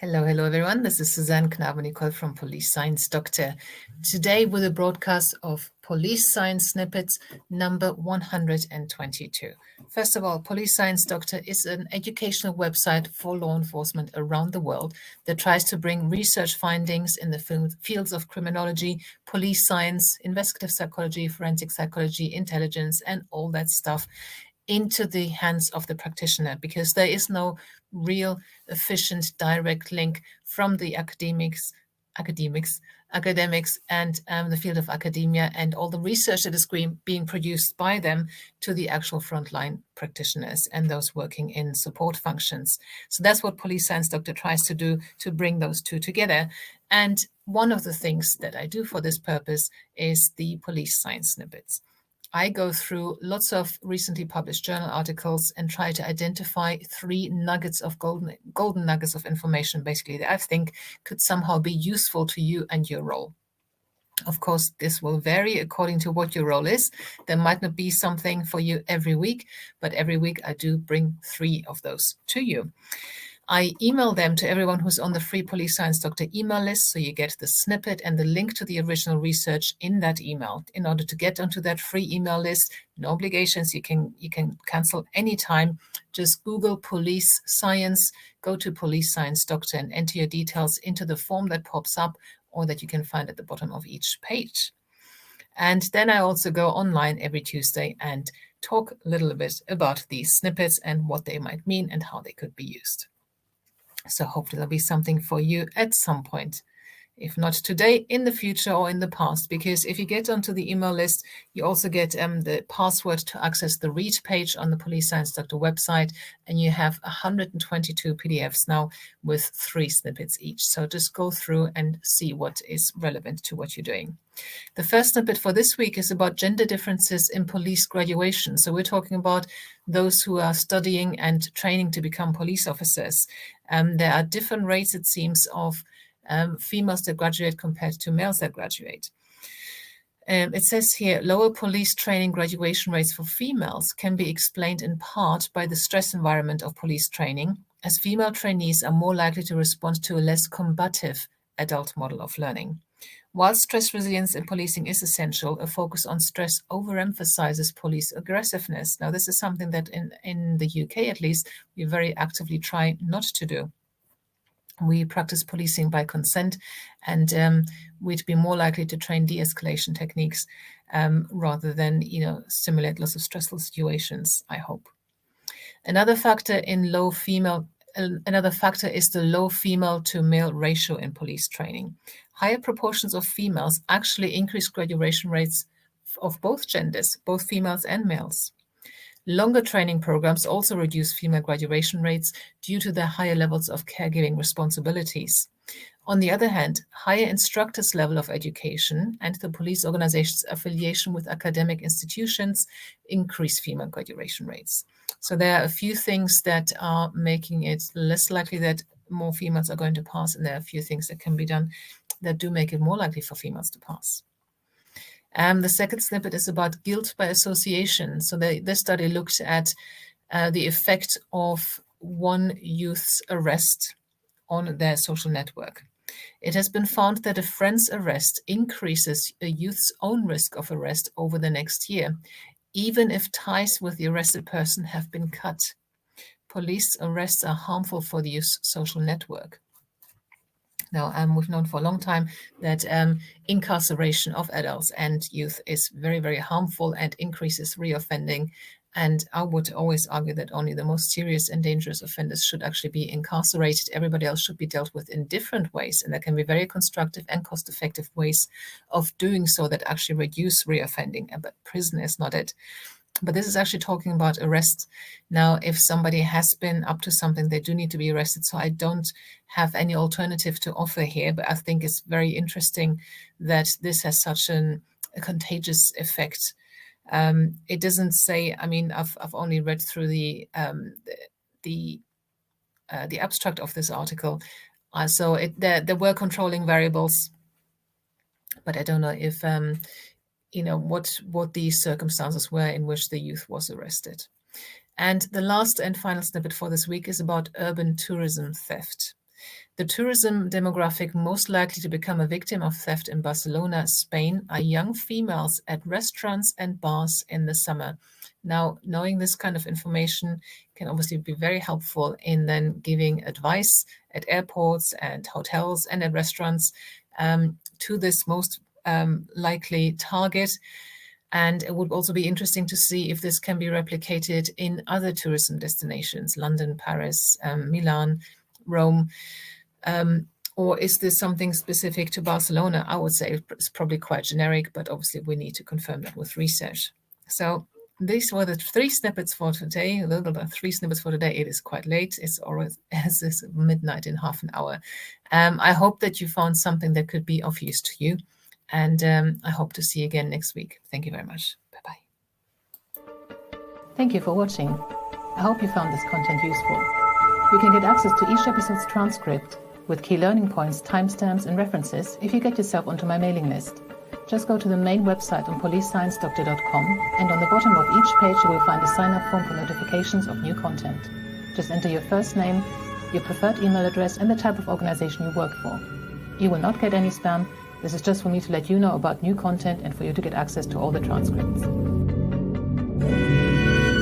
Hello, everyone. This is Suzanne Knabe-Nicole from Police Science Doctor. Today with a broadcast of Police Science Snippets number 122. First of all, Police Science Doctor is an educational website for law enforcement around the world that tries to bring research findings in the fields of criminology, police science, investigative psychology, forensic psychology, intelligence, and all that stuff into the hands of the practitioner, because there is no real efficient direct link from the academics and the field of academia and all the research that is being produced by them to the actual frontline practitioners and those working in support functions. So that's what Police Science Doctor tries to do, to bring those two together. And one of the things that I do for this purpose is the Police Science Snippets. I go through lots of recently published journal articles and try to identify three nuggets of golden nuggets of information, basically, that I think could somehow be useful to you and your role. Of course, this will vary according to what your role is. There might not be something for you every week, but every week I do bring three of those to you. I email them to everyone who's on the free Police Science Doctor email list, so you get the snippet and the link to the original research in that email. In order to get onto that free email list, no obligations, you can cancel anytime. Just Google Police Science, go to Police Science Doctor and enter your details into the form that pops up or that you can find at the bottom of each page. And then I also go online every Tuesday and talk a little bit about these snippets and what they might mean and how they could be used. So hopefully there'll be something for you at some point. If not today, in the future or in the past, because if you get onto the email list, you also get the password to access the read page on the Police Science Doctor website, and you have 122 PDFs now with 3 snippets each. So just go through and see what is relevant to what you're doing. The first snippet for this week is about gender differences in police graduation. So we're talking about those who are studying and training to become police officers. There are different rates, it seems, of females that graduate compared to males that graduate. It says here, lower police training graduation rates for females can be explained in part by the stress environment of police training, as female trainees are more likely to respond to a less combative adult model of learning. While stress resilience in policing is essential, a focus on stress overemphasizes police aggressiveness. Now, this is something that in the UK, at least, we very actively try not to do. We practice policing by consent, and we'd be more likely to train de-escalation techniques rather than, simulate lots of stressful situations, I hope. Another factor is the low female to male ratio in police training. Higher proportions of females actually increase graduation rates of both genders, both females and males. Longer training programs also reduce female graduation rates due to the higher levels of caregiving responsibilities. On the other hand, higher instructors' level of education and the police organization's affiliation with academic institutions increase female graduation rates. So there are a few things that are making it less likely that more females are going to pass, and there are a few things that can be done that do make it more likely for females to pass. The second snippet is about guilt by association. So this study looks at the effect of one youth's arrest on their social network. It has been found that a friend's arrest increases a youth's own risk of arrest over the next year, even if ties with the arrested person have been cut. Police arrests are harmful for the youth's social network. Now, we've known for a long time that incarceration of adults and youth is very, very harmful and increases reoffending. And I would always argue that only the most serious and dangerous offenders should actually be incarcerated. Everybody else should be dealt with in different ways. And there can be very constructive and cost-effective ways of doing so that actually reduce reoffending. But prison is not it. But this is actually talking about arrest. Now, if somebody has been up to something, they do need to be arrested. So I don't have any alternative to offer here, but I think it's very interesting that this has such a contagious effect. It doesn't say, I've only read through the abstract of this article. So there were controlling variables, but I don't know if what these circumstances were in which the youth was arrested. And the last and final snippet for this week is about urban tourism theft. The tourism demographic most likely to become a victim of theft in Barcelona, Spain, are young females at restaurants and bars in the summer. Now, knowing this kind of information can obviously be very helpful in then giving advice at airports and hotels and at restaurants to this most likely target. And it would also be interesting to see if this can be replicated in other tourism destinations, London, Paris, Milan, Rome. Or is this something specific to Barcelona? I would say it's probably quite generic, but obviously we need to confirm that with research. So these were the 3 snippets for today. A little bit of 3 snippets for today. It is quite late. It's always it's midnight in half an hour. I hope that you found something that could be of use to you. And I hope to see you again next week. Thank you very much. Bye-bye. Thank you for watching. I hope you found this content useful. You can get access to each episode's transcript with key learning points, timestamps, and references if you get yourself onto my mailing list. Just go to the main website on policesciencedoctor.com, and on the bottom of each page you will find a sign-up form for notifications of new content. Just enter your first name, your preferred email address, and the type of organization you work for. You will not get any spam. This is just for me to let you know about new content and for you to get access to all the transcripts.